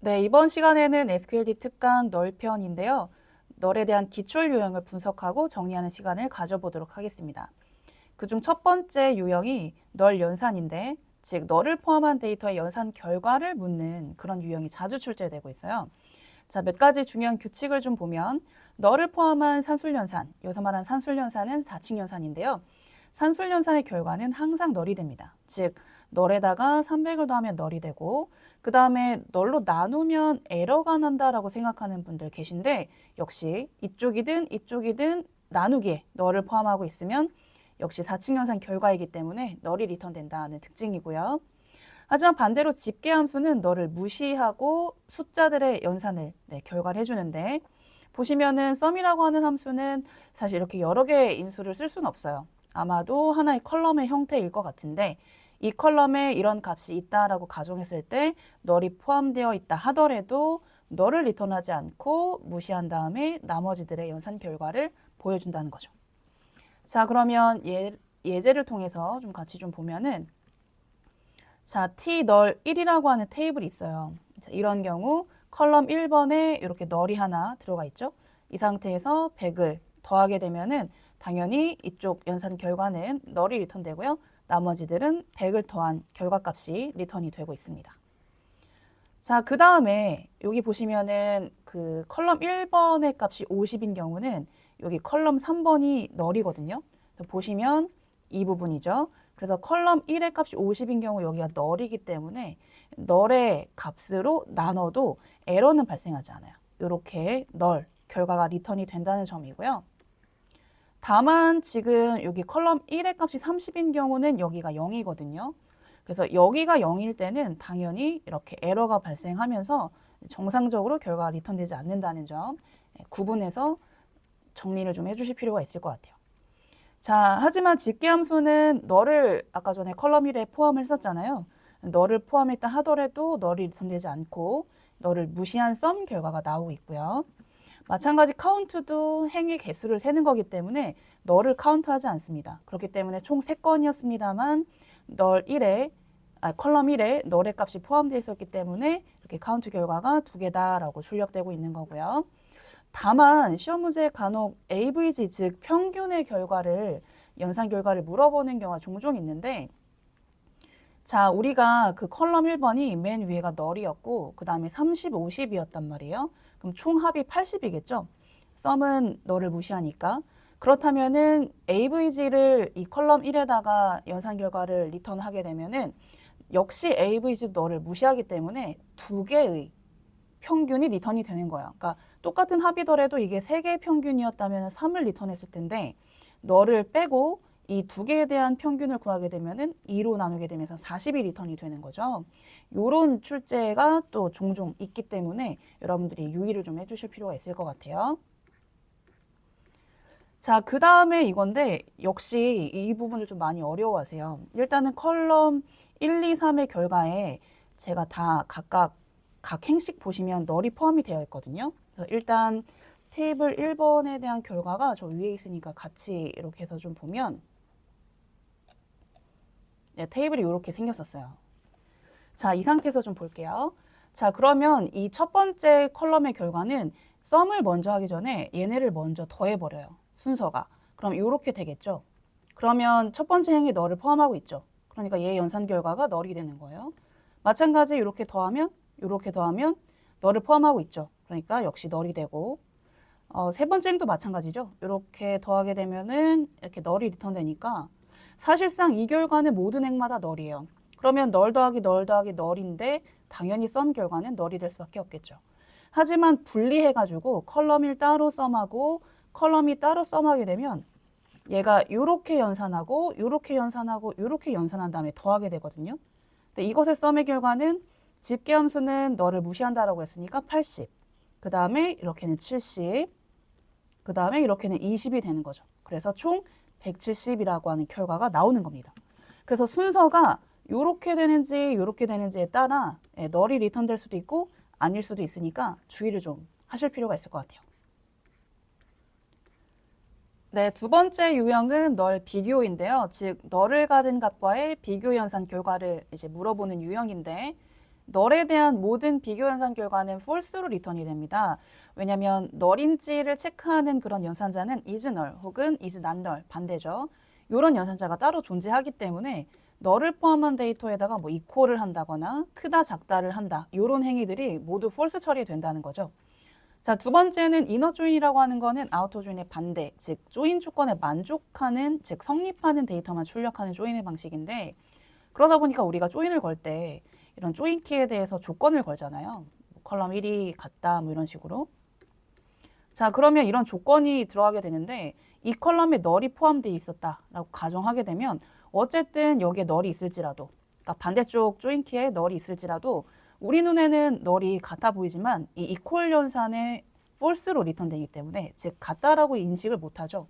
네, 이번 시간에는 SQLD 특강 널 편인데요. 널에 대한 기출 유형을 분석하고 정리하는 시간을 가져보도록 하겠습니다. 그중 첫 번째 유형이 널 연산인데, 즉 널을 포함한 데이터의 연산 결과를 묻는 그런 유형이 자주 출제되고 있어요. 자, 몇 가지 중요한 규칙을 좀 보면 널을 포함한 산술연산, 여기서 말한 산술연산은 4칙 연산인데요. 산술연산의 결과는 항상 널이 됩니다. 즉 널에다가 300을 더하면 널이 되고 그 다음에 널로 나누면 에러가 난다라고 생각하는 분들 계신데 역시 이쪽이든 나누기에 널을 포함하고 있으면 역시 4칙 연산 결과이기 때문에 널이 리턴된다는 특징이고요. 하지만 반대로 집계함수는 널을 무시하고 숫자들의 연산을 결과를 해주는데 보시면은 썸이라고 하는 함수는 사실 이렇게 여러 개의 인수를 쓸 수는 없어요. 아마도 하나의 컬럼의 형태일 것 같은데 이 컬럼에 이런 값이 있다라고 가정했을 때 널이 포함되어 있다 하더라도 널을 리턴하지 않고 무시한 다음에 나머지들의 연산 결과를 보여준다는 거죠. 자, 그러면 예제를 통해서 좀 같이 좀 보면은 자, t 널 1이라고 하는 테이블이 있어요. 자, 이런 경우 컬럼 1번에 이렇게 널이 하나 들어가 있죠. 이 상태에서 100을 더하게 되면은 당연히 이쪽 연산 결과는 널이 리턴되고요. 나머지들은 100을 더한 결과값이 리턴이 되고 있습니다. 자, 그 다음에 여기 보시면은 그 컬럼 1번의 값이 50인 경우는 여기 컬럼 3번이 널이거든요. 보시면 이 부분이죠. 그래서 컬럼 1의 값이 50인 경우 여기가 널이기 때문에 널의 값으로 나눠도 에러는 발생하지 않아요. 이렇게 널, 결과가 리턴이 된다는 점이고요. 다만 지금 여기 컬럼 1의 값이 30인 경우는 여기가 0이거든요. 그래서 여기가 0일 때는 당연히 이렇게 에러가 발생하면서 정상적으로 결과가 리턴되지 않는다는 점 구분해서 정리를 좀 해주실 필요가 있을 것 같아요. 자, 하지만 집계함수는 널을 아까 전에 컬럼 1에 포함을 했었잖아요. 널을 포함했다 하더라도 널이 리턴되지 않고 널을 무시한 썸 결과가 나오고 있고요. 마찬가지 카운트도 행의 개수를 세는 거기 때문에 널을 카운트하지 않습니다. 그렇기 때문에 총 3건이었습니다만 컬럼 1에 널의 값이 포함되어 있었기 때문에 이렇게 카운트 결과가 2개다라고 출력되고 있는 거고요. 다만 시험 문제에 간혹 AVG 즉 평균의 결과를 연산 결과를 물어보는 경우가 종종 있는데 자, 우리가 그 컬럼 1번이 맨 위에가 널이었고 그 다음에 30, 50이었단 말이에요. 그럼 총 합이 80이겠죠? 썸은 널을 무시하니까. 그렇다면은 AVG를 이 컬럼 1에다가 연산 결과를 리턴하게 되면은 역시 AVG도 널을 무시하기 때문에 2개의 평균이 리턴이 되는 거예요. 그러니까 똑같은 합이더라도 이게 3개의 평균이었다면 3을 리턴했을 텐데 널을 빼고 이 2개에 대한 평균을 구하게 되면은 2로 나누게 되면서 40이 리턴이 되는 거죠. 요런 출제가 또 종종 있기 때문에 여러분들이 유의를 좀 해주실 필요가 있을 것 같아요. 자, 그 다음에 이건데 역시 이 부분을 좀 많이 어려워하세요. 일단은 컬럼 1, 2, 3의 결과에 제가 다 각각 각 행식 보시면 널이 포함이 되어 있거든요. 그래서 일단 테이블 1번에 대한 결과가 저 위에 있으니까 같이 이렇게 해서 좀 보면 네, 테이블이 이렇게 생겼었어요. 자, 이 상태에서 좀 볼게요. 자, 그러면 이 첫 번째 컬럼의 결과는 썸을 먼저 하기 전에 얘네를 먼저 더해버려요. 순서가. 그럼 이렇게 되겠죠. 그러면 첫 번째 행이 널을 포함하고 있죠. 그러니까 얘 연산 결과가 널이 되는 거예요. 마찬가지 이렇게 더하면 널을 포함하고 있죠. 그러니까 역시 널이 되고 세 번째 행도 마찬가지죠. 이렇게 더하게 되면은 이렇게 널이 리턴되니까 사실상 이 결과는 모든 행마다 널이에요. 그러면 널 더하기 널인데 당연히 썸 결과는 널이 될 수밖에 없겠죠. 하지만 분리해가지고 컬럼 1 따로 썸하고 컬럼 2 따로 썸하게 되면 얘가 이렇게 연산하고 이렇게 연산하고 이렇게 연산한 다음에 더하게 되거든요. 근데 이것의 썸의 결과는 집계함수는 널을 무시한다라고 했으니까 80. 그 다음에 이렇게는 70. 그 다음에 이렇게는 20이 되는 거죠. 그래서 총 170이라고 하는 결과가 나오는 겁니다. 그래서 순서가 이렇게 되는지에 따라 널이 리턴될 수도 있고 아닐 수도 있으니까 주의를 좀 하실 필요가 있을 것 같아요. 네, 두 번째 유형은 널 비교인데요. 즉 널을 가진 값과의 비교 연산 결과를 이제 물어보는 유형인데 널에 대한 모든 비교 연산 결과는 false로 리턴이 됩니다. 왜냐하면 널인지를 체크하는 그런 연산자는 is null 혹은 is not null 반대죠. 이런 연산자가 따로 존재하기 때문에 널을 포함한 데이터에다가 뭐 이퀄을 한다거나 크다 작다를 한다 이런 행위들이 모두 false 처리된다는 거죠. 자, 두 번째는 이너 조인이라고 하는 거는 아우터 조인의 반대, 즉 조인 조건에 만족하는, 즉 성립하는 데이터만 출력하는 조인의 방식인데 그러다 보니까 우리가 조인을 걸 때 이런 조인 키에 대해서 조건을 걸잖아요. 뭐 컬럼 1이 같다 뭐 이런 식으로. 자, 그러면 이런 조건이 들어가게 되는데 이 컬럼에 널이 포함되어 있었다라고 가정하게 되면 어쨌든 여기에 널이 있을지라도, 그러니까 반대쪽 조인 키에 널이 있을지라도 우리 눈에는 널이 같아 보이지만 이 이퀄 연산에 false로 리턴되기 때문에, 즉 같다라고 인식을 못하죠.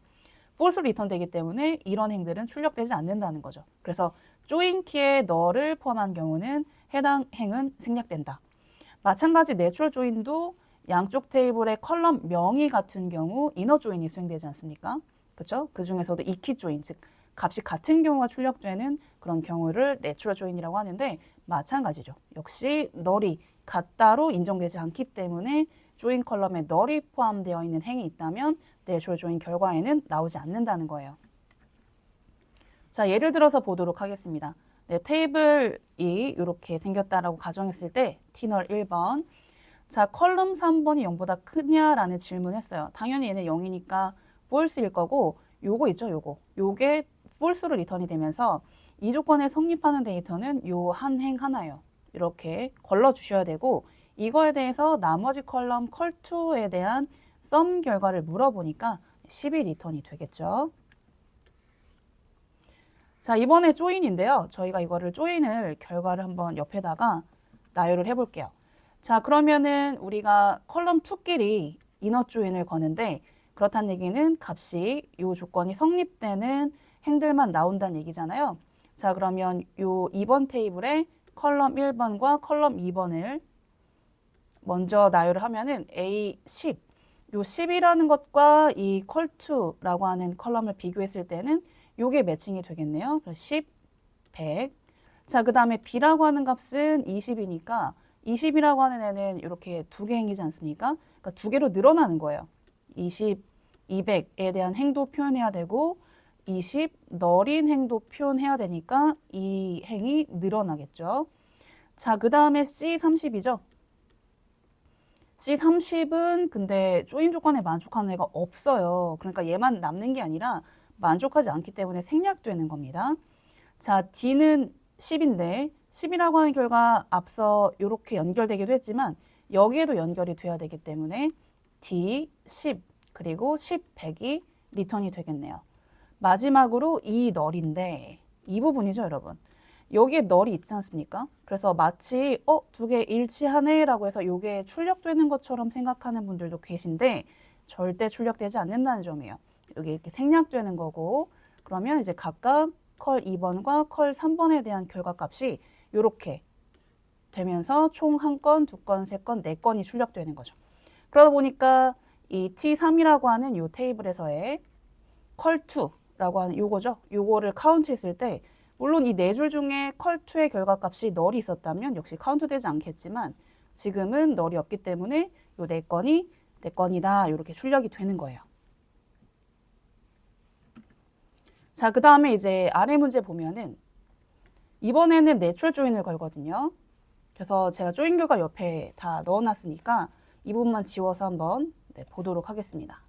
false로 리턴되기 때문에 이런 행들은 출력되지 않는다는 거죠. 그래서 조인 키에 널을 포함한 경우는 해당 행은 생략된다. 마찬가지 내추럴 조인도 양쪽 테이블의 컬럼 명이 같은 경우 이너 조인이 수행되지 않습니까? 그렇죠? 그 중에서도 이키 조인, 즉 값이 같은 경우가 출력되는 그런 경우를 내추럴 조인이라고 하는데 마찬가지죠. 역시 널이 같다로 인정되지 않기 때문에 조인 컬럼에 널이 포함되어 있는 행이 있다면 내추럴 조인 결과에는 나오지 않는다는 거예요. 자, 예를 들어서 보도록 하겠습니다. 네, 테이블이 이렇게 생겼다라고 가정했을 때 T널 1번. 자, 컬럼 3번이 0보다 크냐라는 질문했어요. 당연히 얘는 0이니까 false일 거고 요거 있죠, 요거. 요게 false로 리턴이 되면서 이 조건에 성립하는 데이터는 요 한 행 하나예요. 이렇게 걸러 주셔야 되고 이거에 대해서 나머지 컬럼 컬2에 대한 썸 결과를 물어보니까 10이 리턴이 되겠죠. 자, 이번에 조인인데요. 저희가 이거를 조인을 결과를 한번 옆에다가 나열을 해볼게요. 자, 그러면은 우리가 컬럼 2끼리 이너 조인을 거는데 그렇다는 얘기는 값이 이 조건이 성립되는 행들만 나온다는 얘기잖아요. 자, 그러면 요 2번 테이블에 컬럼 1번과 컬럼 2번을 먼저 나열을 하면은 A10, 요 10이라는 것과 이 컬2라고 하는 컬럼을 비교했을 때는 요게 매칭이 되겠네요. 그래서 10, 100. 자, 그 다음에 B라고 하는 값은 20이니까 20이라고 하는 애는 이렇게 두 개 행이지 않습니까? 그러니까 두 개로 늘어나는 거예요. 20, 200에 대한 행도 표현해야 되고 20, 널인 행도 표현해야 되니까 이 행이 늘어나겠죠. 자, 그 다음에 C30이죠. C30은 근데 조인 조건에 만족하는 애가 없어요. 그러니까 얘만 남는 게 아니라 만족하지 않기 때문에 생략되는 겁니다. 자, D는 10인데 10이라고 하는 결과 앞서 이렇게 연결되기도 했지만 여기에도 연결이 돼야 되기 때문에 D, 10, 그리고 10, 100이 리턴이 되겠네요. 마지막으로 이 널인데 이 부분이죠, 여러분. 여기에 널이 있지 않습니까? 그래서 마치 두 개 일치하네 라고 해서 이게 출력되는 것처럼 생각하는 분들도 계신데 절대 출력되지 않는다는 점이에요. 여기 이렇게 생략되는 거고 그러면 이제 각각 컬 2번과 컬 3번에 대한 결과값이 이렇게 되면서 총 1건, 2건, 3건, 4건이 출력되는 거죠. 그러다 보니까 이 T3이라고 하는 이 테이블에서의 컬2라고 하는 요거죠. 요거를 카운트했을 때 물론 이 4줄 중에 컬2의 결과값이 널이 있었다면 역시 카운트되지 않겠지만 지금은 널이 없기 때문에 요 4건이 4건이다 이렇게 출력이 되는 거예요. 자, 그 다음에 이제 아래 문제 보면은 이번에는 내추럴 조인을 걸거든요. 그래서 제가 조인 결과 옆에 다 넣어놨으니까 이 부분만 지워서 한번 보도록 하겠습니다.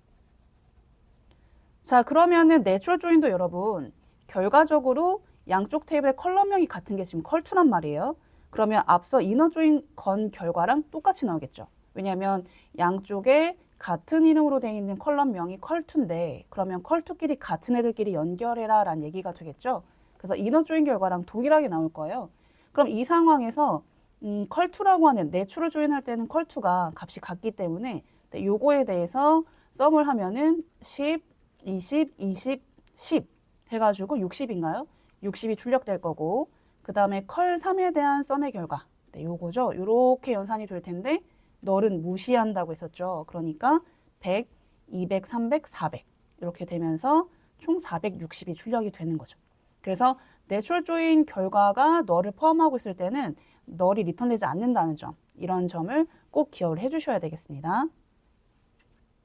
자, 그러면은 내추럴 조인도 여러분 결과적으로 양쪽 테이블의 컬럼명이 같은 게 지금 컬2란 말이에요. 그러면 앞서 이너 조인 건 결과랑 똑같이 나오겠죠. 왜냐하면 양쪽에 같은 이름으로 되어 있는 컬럼명이 컬2인데 그러면 컬2끼리 같은 애들끼리 연결해라 라는 얘기가 되겠죠. 그래서 이너 조인 결과랑 동일하게 나올 거예요. 그럼 이 상황에서 컬2라고 하는 내추럴 조인할 때는 컬2가 값이 같기 때문에 요거에 대해서 썸을 하면은 10, 20, 20, 10 해가지고 60인가요? 60이 출력될 거고 그 다음에 컬 3에 대한 썸의 결과 요거죠. 요렇게 연산이 될 텐데 널은 무시한다고 했었죠. 그러니까 100, 200, 300, 400 이렇게 되면서 총 460이 출력이 되는 거죠. 그래서 내추럴 조인 결과가 널을 포함하고 있을 때는 널이 리턴되지 않는다는 점, 이런 점을 꼭 기억을 해주셔야 되겠습니다.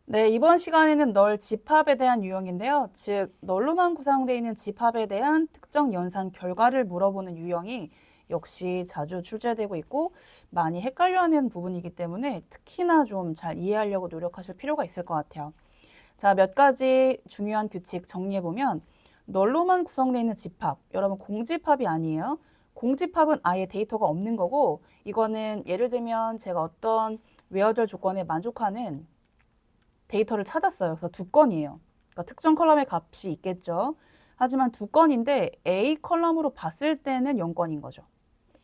네, 이번 시간에는 널 집합에 대한 유형인데요. 즉, 널로만 구성되어 있는 집합에 대한 특정 연산 결과를 물어보는 유형이 역시 자주 출제되고 있고 많이 헷갈려하는 부분이기 때문에 특히나 좀 잘 이해하려고 노력하실 필요가 있을 것 같아요. 자, 몇 가지 중요한 규칙 정리해보면 널로만 구성되어 있는 집합, 여러분 공집합이 아니에요. 공집합은 아예 데이터가 없는 거고 이거는 예를 들면 제가 어떤 외어절 조건에 만족하는 데이터를 찾았어요. 그래서 두 건이에요. 그러니까 특정 컬럼의 값이 있겠죠. 하지만 두 건인데 A 컬럼으로 봤을 때는 0건인 거죠.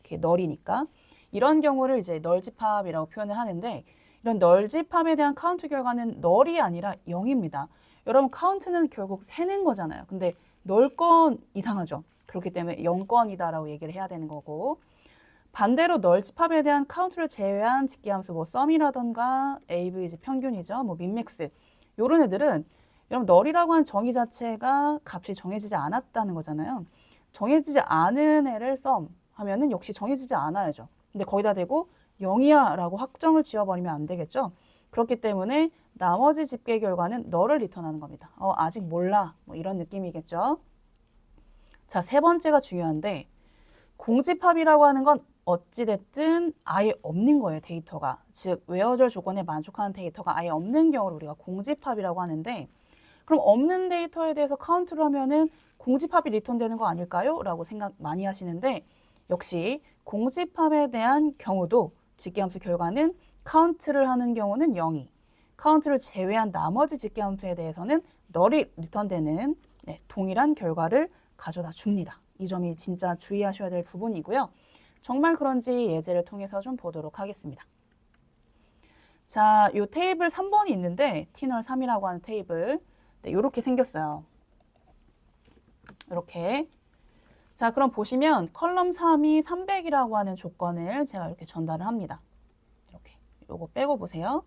이렇게 널이니까. 이런 경우를 이제 널집합이라고 표현을 하는데 이런 널집합에 대한 카운트 결과는 널이 아니라 0입니다. 여러분 카운트는 결국 세는 거잖아요. 근데 널건 이상하죠. 그렇기 때문에 0건이다라고 얘기를 해야 되는 거고 반대로 널집합에 대한 카운트를 제외한 직계함수 뭐 썸이라던가 AV 평균이죠. 뭐 민맥스 요런 애들은 여러분 널이라고 한 정의 자체가 값이 정해지지 않았다는 거잖아요. 정해지지 않은 애를 썸 하면은 역시 정해지지 않아야죠. 근데 거기다 대고 0이야 라고 확정을 지어버리면 안 되겠죠. 그렇기 때문에 나머지 집계 결과는 널을 리턴하는 겁니다. 아직 몰라 뭐 이런 느낌이겠죠. 자, 세 번째가 중요한데 공집합이라고 하는 건 어찌됐든 아예 없는 거예요, 데이터가. 즉, 외어절 조건에 만족하는 데이터가 아예 없는 경우를 우리가 공집합이라고 하는데 그럼 없는 데이터에 대해서 카운트를 하면은 공집합이 리턴되는 거 아닐까요? 라고 생각 많이 하시는데 역시 공집합에 대한 경우도 집계함수 결과는 카운트를 하는 경우는 0이 카운트를 제외한 나머지 집계함수에 대해서는 널이 리턴되는 동일한 결과를 가져다 줍니다. 이 점이 진짜 주의하셔야 될 부분이고요. 정말 그런지 예제를 통해서 좀 보도록 하겠습니다. 자, 이 테이블 3번이 있는데 T널 3이라고 하는 테이블 이렇게 생겼어요. 이렇게. 자, 그럼 보시면 컬럼 3이 300이라고 하는 조건을 제가 이렇게 전달을 합니다. 이렇게. 요거 빼고 보세요.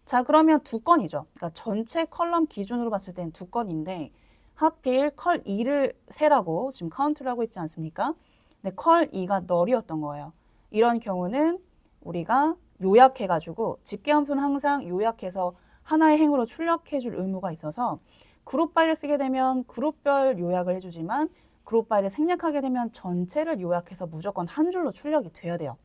자, 그러면 두 건이죠. 그러니까 전체 컬럼 기준으로 봤을 때는 두 건인데 하필 컬 2를 세라고 지금 카운트를 하고 있지 않습니까? 근데 컬 2가 널이었던 거예요. 이런 경우는 우리가 요약해가지고 집계함수는 항상 요약해서 하나의 행으로 출력해줄 의무가 있어서 그룹 바이를 쓰게 되면 그룹별 요약을 해주지만 그룹 바이를 생략하게 되면 전체를 요약해서 무조건 한 줄로 출력이 돼야 돼요.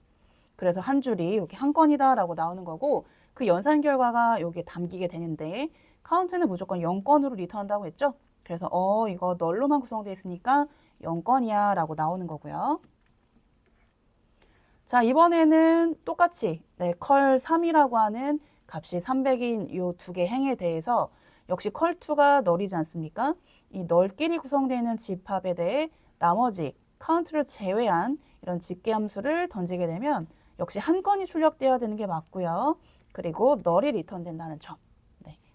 그래서 한 줄이 이렇게 한 건이다라고 나오는 거고 그 연산 결과가 여기에 담기게 되는데 카운트는 무조건 0건으로 리턴한다고 했죠? 그래서 이거 널로만 구성되어 있으니까 0건이야 라고 나오는 거고요. 자, 이번에는 똑같이 컬 3이라고 하는 값이 300인 이 두 개 행에 대해서 역시 컬 2가 널이지 않습니까? 이 널끼리 구성되어 있는 집합에 대해 나머지 카운트를 제외한 이런 집계함수를 던지게 되면 역시 한 건이 출력되어야 되는 게 맞고요. 그리고 널이 리턴된다는 점.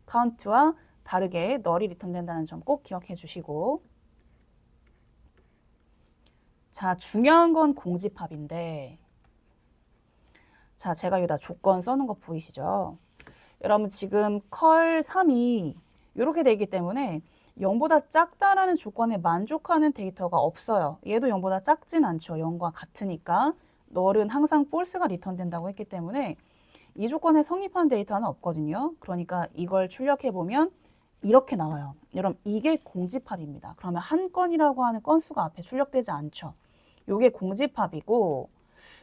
카운트와 다르게 널이 리턴된다는 점 꼭 기억해 주시고 자, 중요한 건 공집합인데 자, 제가 여기다 조건 써놓은 거 보이시죠? 여러분 지금 컬 3이 이렇게 되기 때문에 0보다 작다라는 조건에 만족하는 데이터가 없어요. 얘도 0보다 작진 않죠. 0과 같으니까 널은 항상 false가 리턴된다고 했기 때문에 이 조건에 성립한 데이터는 없거든요. 그러니까 이걸 출력해보면 이렇게 나와요. 여러분 이게 공집합입니다. 그러면 한 건이라고 하는 건수가 앞에 출력되지 않죠. 이게 공집합이고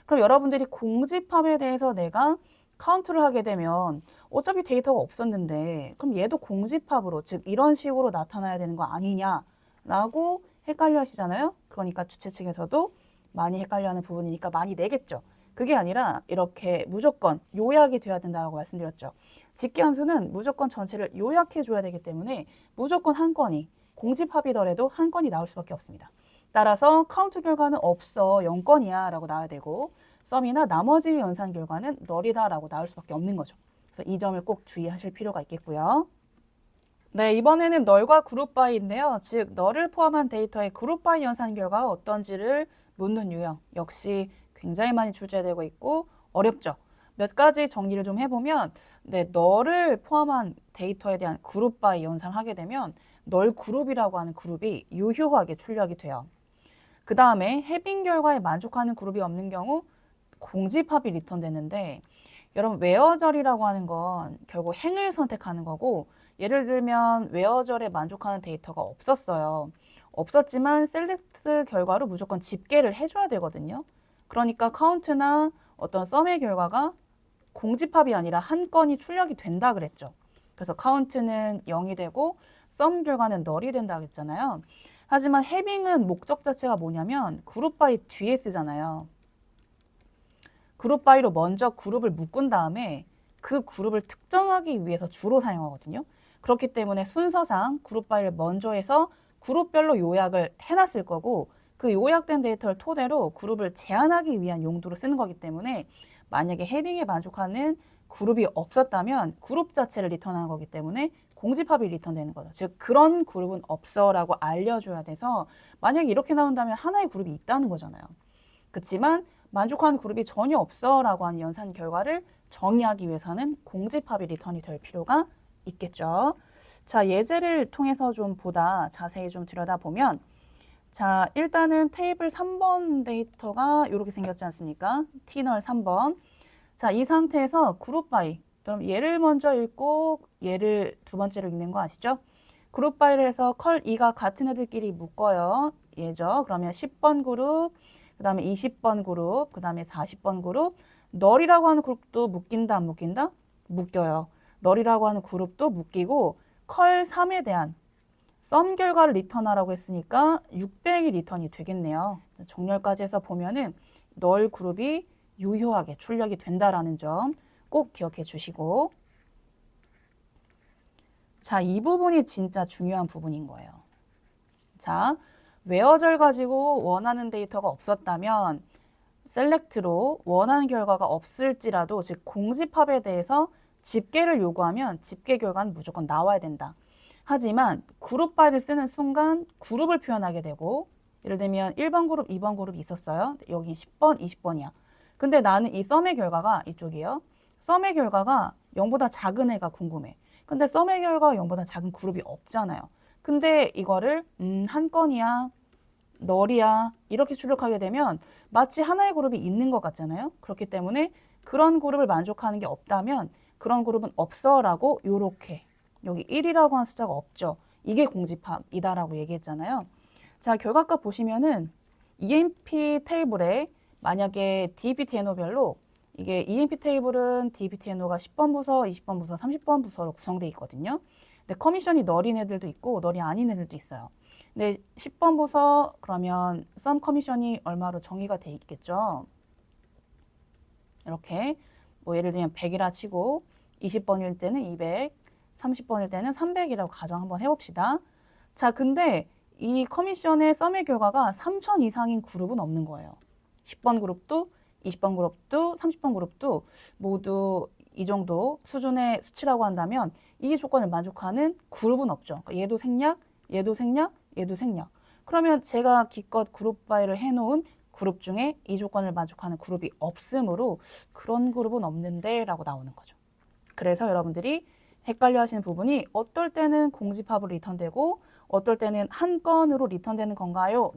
그럼 여러분들이 공집합에 대해서 내가 카운트를 하게 되면 어차피 데이터가 없었는데 그럼 얘도 공집합으로 즉 이런 식으로 나타나야 되는 거 아니냐라고 헷갈려 하시잖아요. 그러니까 주최 측에서도 많이 헷갈려하는 부분이니까 많이 내겠죠. 그게 아니라 이렇게 무조건 요약이 돼야 된다고 말씀드렸죠. 집계함수는 무조건 전체를 요약해 줘야 되기 때문에 무조건 한 건이 공집합이더라도 한 건이 나올 수밖에 없습니다. 따라서 카운트 결과는 없어 0건이야 라고 나와야 되고 썸이나 나머지 연산 결과는 널이다 라고 나올 수밖에 없는 거죠. 그래서 이 점을 꼭 주의하실 필요가 있겠고요. 네, 이번에는 널과 그룹 바이인데요. 즉 널을 포함한 데이터의 그룹 바이 연산 결과가 어떤지를 묻는 유형 역시 굉장히 많이 출제되고 있고 어렵죠. 몇 가지 정리를 좀 해보면 널을 포함한 데이터에 대한 그룹 바이 연산하게 되면 널 그룹이라고 하는 그룹이 유효하게 출력이 돼요. 그 다음에 해빙 결과에 만족하는 그룹이 없는 경우 공집합이 리턴되는데 여러분 웨어절이라고 하는 건 결국 행을 선택하는 거고 예를 들면 웨어절에 만족하는 데이터가 없었어요. 없었지만 셀렉트 결과로 무조건 집계를 해줘야 되거든요. 그러니까 카운트나 어떤 썸의 결과가 공집합이 아니라 한 건이 출력이 된다 그랬죠. 그래서 카운트는 0이 되고 썸 결과는 널이 된다 그랬잖아요. 하지만 해빙은 목적 자체가 뭐냐면 그룹 바이 뒤에 쓰잖아요. 그룹 바이로 먼저 그룹을 묶은 다음에 그 그룹을 특정하기 위해서 주로 사용하거든요. 그렇기 때문에 순서상 그룹 바이를 먼저 해서 그룹별로 요약을 해놨을 거고 그 요약된 데이터를 토대로 그룹을 제한하기 위한 용도로 쓰는 거기 때문에 만약에 해빙에 만족하는 그룹이 없었다면 그룹 자체를 리턴하는 거기 때문에 공집합이 리턴되는 거죠. 즉 그런 그룹은 없어라고 알려줘야 돼서 만약에 이렇게 나온다면 하나의 그룹이 있다는 거잖아요. 그렇지만 만족하는 그룹이 전혀 없어라고 하는 연산 결과를 정의하기 위해서는 공집합이 리턴이 될 필요가 있겠죠. 자, 예제를 통해서 좀 보다 자세히 좀 들여다보면 자, 일단은 테이블 3번 데이터가 이렇게 생겼지 않습니까? T널 3번. 자, 이 상태에서 그룹 바이. 그럼 얘를 먼저 읽고 얘를 두 번째로 읽는 거 아시죠? 그룹 바이를 해서 컬 2가 같은 애들끼리 묶어요. 얘죠. 그러면 10번 그룹, 그 다음에 20번 그룹, 그 다음에 40번 그룹. 널이라고 하는 그룹도 묶인다, 안 묶인다? 묶여요. 널이라고 하는 그룹도 묶이고 컬 3에 대한 썸 결과를 리턴하라고 했으니까 600이 리턴이 되겠네요. 정렬까지 해서 보면은 널 그룹이 유효하게 출력이 된다라는 점 꼭 기억해 주시고 자, 이 부분이 진짜 중요한 부분인 거예요. 자, 웨어절 가지고 원하는 데이터가 없었다면 셀렉트로 원하는 결과가 없을지라도 즉 공집합에 대해서 집계를 요구하면 집계 결과는 무조건 나와야 된다. 하지만 그룹 바이를 쓰는 순간 그룹을 표현하게 되고 예를 들면 1번 그룹, 2번 그룹이 있었어요. 여기 10번, 20번이야. 근데 나는 이 썸의 결과가 이쪽이에요. 썸의 결과가 0보다 작은 애가 궁금해. 근데 썸의 결과가 0보다 작은 그룹이 없잖아요. 근데 이거를 한 건이야, 널이야 이렇게 출력하게 되면 마치 하나의 그룹이 있는 것 같잖아요. 그렇기 때문에 그런 그룹을 만족하는 게 없다면 그런 그룹은 없어라고 요렇게 여기 1이라고 한 숫자가 없죠. 이게 공집합이다라고 얘기했잖아요. 자, 결과값 보시면은 EMP 테이블에 만약에 DBTNO별로 이게 EMP 테이블은 DBTNO가 10번 부서, 20번 부서, 30번 부서로 구성되어 있거든요. 근데 커미션이 널인 애들도 있고 널이 아닌 애들도 있어요. 근데 10번 부서 그러면 썸 커미션이 얼마로 정의가 돼 있겠죠. 이렇게 뭐 예를 들면 100이라 치고 20번일 때는 200, 30번일 때는 300이라고 가정 한번 해봅시다. 자, 근데 이 커미션의 썸의 결과가 3000 이상인 그룹은 없는 거예요. 10번 그룹도 20번 그룹도 30번 그룹도 모두 이 정도 수준의 수치라고 한다면 이 조건을 만족하는 그룹은 없죠. 그러니까 얘도 생략, 얘도 생략, 얘도 생략. 그러면 제가 기껏 그룹 바이를 해놓은 그룹 중에 이 조건을 만족하는 그룹이 없으므로 그런 그룹은 없는데 라고 나오는 거죠. 그래서 여러분들이 헷갈려 하시는 부분이 어떨 때는 공집합으로 리턴되고 어떨 때는 한 건으로 리턴되는 건가요?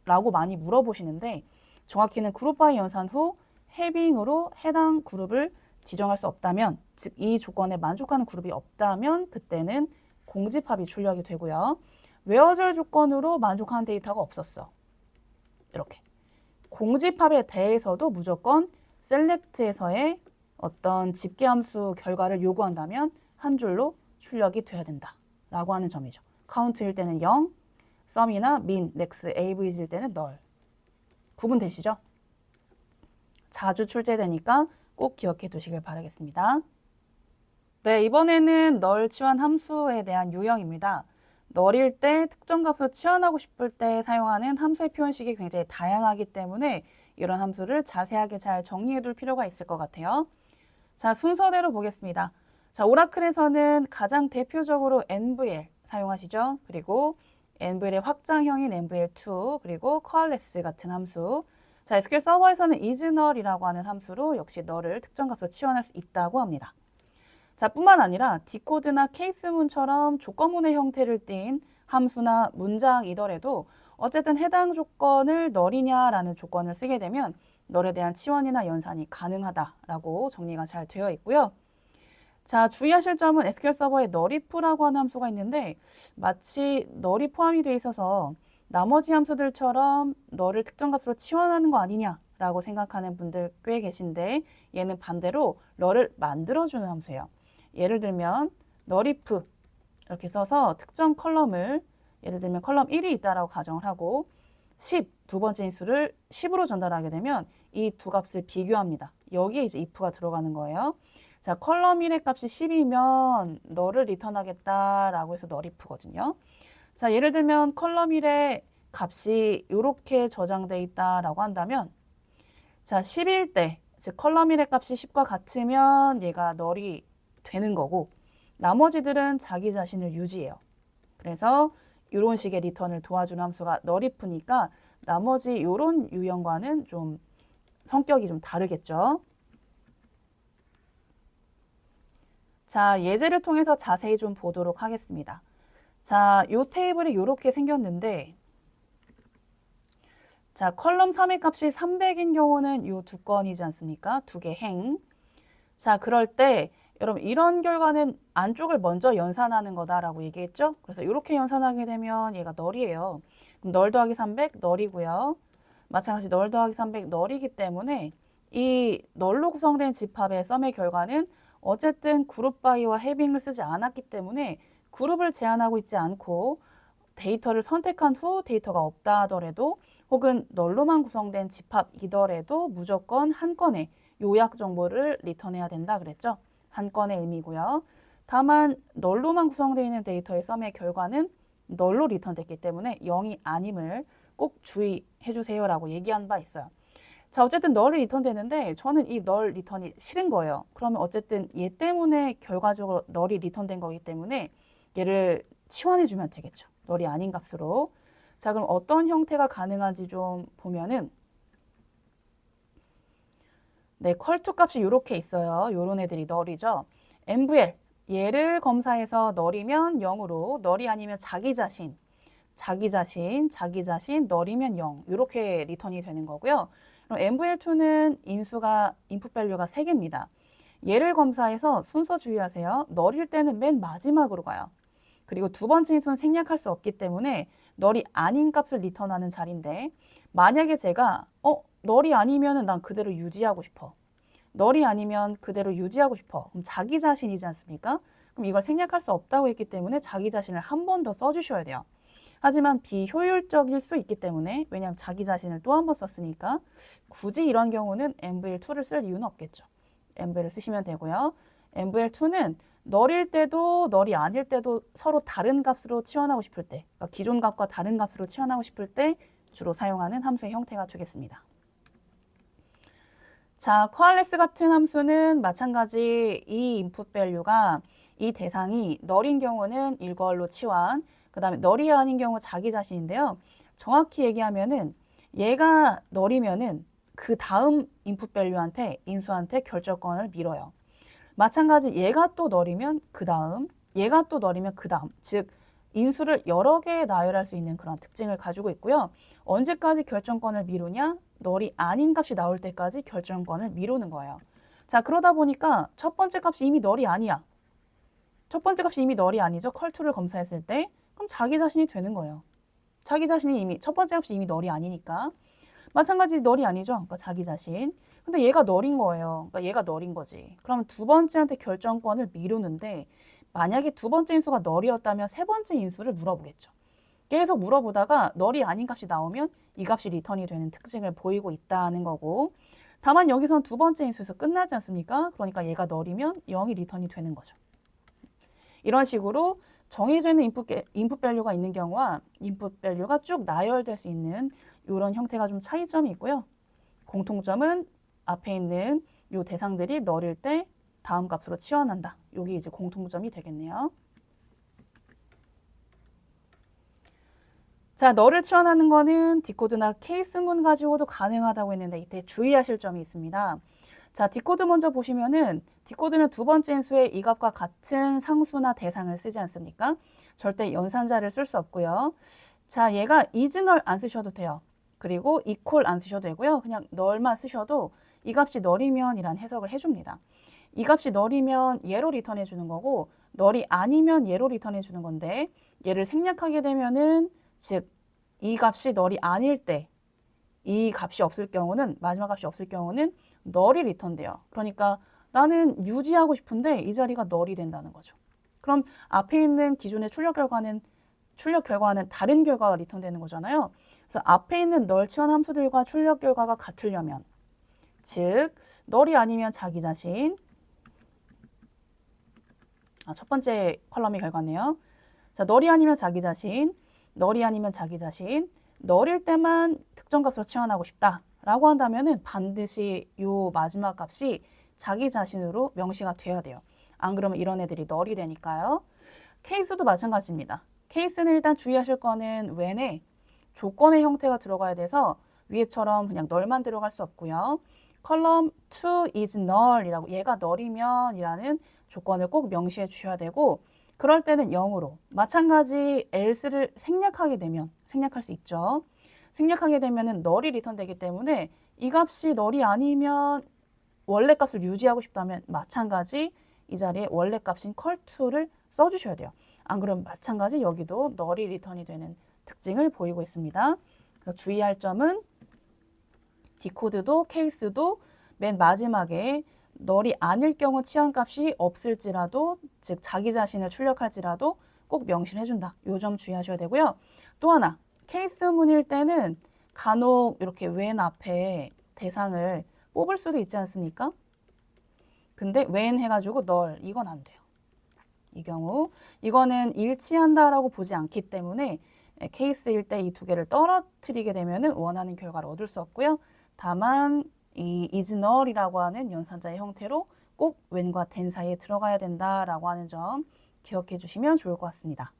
라고 많이 물어보시는데 정확히는 그룹 바이 연산 후 해빙으로 해당 그룹을 지정할 수 없다면 즉 이 조건에 만족하는 그룹이 없다면 그때는 공집합이 출력이 되고요. 웨어절 조건으로 만족하는 데이터가 없었어. 이렇게. 공집합에 대해서도 무조건 셀렉트에서의 어떤 집계함수 결과를 요구한다면 한 줄로 출력이 돼야 된다. 라고 하는 점이죠. 카운트일 때는 0, 썸이나 민, 넥스, AVG일 때는 널. 구분되시죠? 자주 출제되니까 꼭 기억해 두시길 바라겠습니다. 네, 이번에는 널 치환 함수에 대한 유형입니다. 널일 때 특정 값을 치환하고 싶을 때 사용하는 함수의 표현식이 굉장히 다양하기 때문에 이런 함수를 자세하게 잘 정리해 둘 필요가 있을 것 같아요. 자, 순서대로 보겠습니다. 자, 오라클에서는 가장 대표적으로 NVL 사용하시죠. 그리고 NVL의 확장형인 NVL2 그리고 coalesce 같은 함수. 자, SQL 서버에서는 isNull이라고 하는 함수로 역시 널을 특정 값으로 치환할 수 있다고 합니다. 자, 뿐만 아니라 디코드나 케이스문처럼 조건문의 형태를 띈 함수나 문장이더라도 어쨌든 해당 조건을 널이냐라는 조건을 쓰게 되면 널에 대한 치환이나 연산이 가능하다라고 정리가 잘 되어 있고요. 자, 주의하실 점은 SQL 서버에 nulif라고 하는 함수가 있는데 마치 널이 포함이 되어 있어서 나머지 함수들처럼 너를 특정 값으로 치환하는 거 아니냐라고 생각하는 분들 꽤 계신데 얘는 반대로 너를 만들어주는 함수예요. 예를 들면 nulif 이렇게 써서 특정 컬럼을 예를 들면 컬럼 1이 있다라고 가정을 하고 10, 두 번째 인수를 10으로 전달하게 되면 이 두 값을 비교합니다. 여기에 이제 if가 들어가는 거예요. 자, 컬럼 1의 값이 10이면 너를 리턴하겠다라고 해서 nulif거든요. 자, 예를 들면 컬럼 1의 값이 이렇게 저장돼 있다라고 한다면 자, 10일 때, 즉 컬럼 1의 값이 10과 같으면 얘가 nul이 되는 거고 나머지들은 자기 자신을 유지해요. 그래서 이런 식의 리턴을 도와주는 함수가 nulif니까 나머지 이런 유형과는 좀 성격이 좀 다르겠죠. 자, 예제를 통해서 자세히 좀 보도록 하겠습니다. 자, 요 테이블이 이렇게 생겼는데 자, 컬럼 3의 값이 300인 경우는 요 두 건이지 않습니까? 두 개 행. 자, 그럴 때 여러분 이런 결과는 안쪽을 먼저 연산하는 거다라고 얘기했죠? 그래서 이렇게 연산하게 되면 얘가 널이에요. 그럼 널 더하기 300 널이고요. 마찬가지 널 더하기 300 널이기 때문에 이 널로 구성된 집합의 썸의 결과는 어쨌든 그룹 바이와 해빙을 쓰지 않았기 때문에 그룹을 제한하고 있지 않고 데이터를 선택한 후 데이터가 없다 하더라도 혹은 널로만 구성된 집합이더라도 무조건 한 건의 요약 정보를 리턴해야 된다 그랬죠. 한 건의 의미고요. 다만 널로만 구성되어 있는 데이터의 썸의 결과는 널로 리턴됐기 때문에 0이 아님을 꼭 주의해 주세요라고 얘기한 바 있어요. 자, 어쨌든 널이 리턴되는데 저는 이 널 리턴이 싫은 거예요. 그러면 어쨌든 얘 때문에 결과적으로 널이 리턴된 거기 때문에 얘를 치환해 주면 되겠죠. 널이 아닌 값으로. 자, 그럼 어떤 형태가 가능한지 좀 보면은 네, 컬투 값이 이렇게 있어요. 요런 애들이 널이죠. MVL 얘를 검사해서 널이면 0으로 널이 아니면 자기 자신 널이면 0 이렇게 리턴이 되는 거고요. 그럼 MVL2는 인수가 인풋 밸류가 3개입니다. 얘를 검사해서 순서 주의하세요. 널일 때는 맨 마지막으로 가요. 그리고 두 번째 인수는 생략할 수 없기 때문에 널이 아닌 값을 리턴하는 자리인데 만약에 제가 널이 아니면 난 그대로 유지하고 싶어. 널이 아니면 그대로 유지하고 싶어. 그럼 자기 자신이지 않습니까? 그럼 이걸 생략할 수 없다고 했기 때문에 자기 자신을 한 번 더 써주셔야 돼요. 하지만 비효율적일 수 있기 때문에 왜냐하면 자기 자신을 또 한 번 썼으니까 굳이 이런 경우는 MVL2를 쓸 이유는 없겠죠. MVL을 쓰시면 되고요. MVL2는 널일 때도 널이 아닐 때도 서로 다른 값으로 치환하고 싶을 때 그러니까 기존 값과 다른 값으로 치환하고 싶을 때 주로 사용하는 함수의 형태가 되겠습니다. 자, 코알레스 같은 함수는 마찬가지 이 인풋 밸류가 이 대상이 널인 경우는 일괄로 치환 그 다음에 널이 아닌 경우 자기 자신인데요. 정확히 얘기하면은 얘가 널이면은 그 다음 인풋 밸류한테 인수한테 결정권을 밀어요. 마찬가지 얘가 또 널이면 그 다음, 얘가 또 널이면 그 다음. 즉 인수를 여러 개 나열할 수 있는 그런 특징을 가지고 있고요. 언제까지 결정권을 미루냐? 널이 아닌 값이 나올 때까지 결정권을 미루는 거예요. 자, 그러다 보니까 첫 번째 값이 이미 널이 아니야. 첫 번째 값이 이미 널이 아니죠. 컬2를 검사했을 때. 그럼 자기 자신이 되는 거예요. 자기 자신이 이미 첫 번째 값이 이미 널이 아니니까. 마찬가지 널이 아니죠. 그러니까 자기 자신. 근데 얘가 널인 거예요. 그러니까 얘가 널인 거지. 그러면 두 번째한테 결정권을 미루는데 만약에 두 번째 인수가 널이었다면 세 번째 인수를 물어보겠죠. 계속 물어보다가 널이 아닌 값이 나오면 이 값이 리턴이 되는 특징을 보이고 있다는 거고 다만 여기선 두 번째 인수에서 끝나지 않습니까? 그러니까 얘가 널이면 0이 리턴이 되는 거죠. 이런 식으로 정해져 있는 인풋 밸류가 있는 경우와 인풋 밸류가 쭉 나열될 수 있는 이런 형태가 좀 차이점이 있고요. 공통점은 앞에 있는 이 대상들이 널일 때 다음 값으로 치환한다. 여기 이제 공통점이 되겠네요. 자, 널을 치환하는 거는 디코드나 케이스문 가지고도 가능하다고 했는데 이때 주의하실 점이 있습니다. 자, 디코드 먼저 보시면은 디코드는 두 번째 인수에 이 값과 같은 상수나 대상을 쓰지 않습니까? 절대 연산자를 쓸 수 없고요. 자, 얘가 isNull 안 쓰셔도 돼요. 그리고 equal 안 쓰셔도 되고요. 그냥 널만 쓰셔도 이 값이 널이면 이란 해석을 해줍니다. 이 값이 널이면 얘로 리턴해 주는 거고 널이 아니면 얘로 리턴해 주는 건데 얘를 생략하게 되면은 즉 이 값이 널이 아닐 때 이 값이 없을 경우는 마지막 값이 없을 경우는 널이 리턴돼요. 그러니까 나는 유지하고 싶은데 이 자리가 널이 된다는 거죠. 그럼 앞에 있는 기존의 출력 결과는 다른 결과가 리턴되는 거잖아요. 그래서 앞에 있는 널 치환 함수들과 출력 결과가 같으려면 즉 널이 아니면 자기 자신 첫 번째 컬럼이 결과네요. 자, 널이 아니면 자기 자신, 널이 아니면 자기 자신, 널일 때만 특정 값으로 치환하고 싶다라고 한다면은 반드시 요 마지막 값이 자기 자신으로 명시가 돼야 돼요. 안 그러면 이런 애들이 널이 되니까요. 케이스도 마찬가지입니다. 케이스는 일단 주의하실 거는 when에 조건의 형태가 들어가야 돼서 위에처럼 그냥 널만 들어갈 수 없고요. 컬럼 to is null이라고 얘가 널이면 이라는 조건을 꼭 명시해 주셔야 되고 그럴 때는 0으로 마찬가지 else를 생략하게 되면 생략할 수 있죠. 생략하게 되면은 널이 리턴되기 때문에 이 값이 널이 아니면 원래 값을 유지하고 싶다면 마찬가지 이 자리에 원래 값인 컬2를 써주셔야 돼요. 안 그러면 마찬가지 여기도 널이 리턴이 되는 특징을 보이고 있습니다. 그래서 주의할 점은 디코드도 케이스도 맨 마지막에 널이 아닐 경우 치환값이 없을지라도 즉 자기 자신을 출력할지라도 꼭 명시를 해준다. 요 점 주의하셔야 되고요. 또 하나 케이스문일 때는 간혹 이렇게 when 앞에 대상을 뽑을 수도 있지 않습니까? 근데 when 해가지고 널 이건 안 돼요. 이 경우 이거는 일치한다라고 보지 않기 때문에 케이스일 때 이 두 개를 떨어뜨리게 되면 원하는 결과를 얻을 수 없고요. 다만 이 is null이라고 하는 연산자의 형태로 꼭 when과 then 사이에 들어가야 된다라고 하는 점 기억해 주시면 좋을 것 같습니다.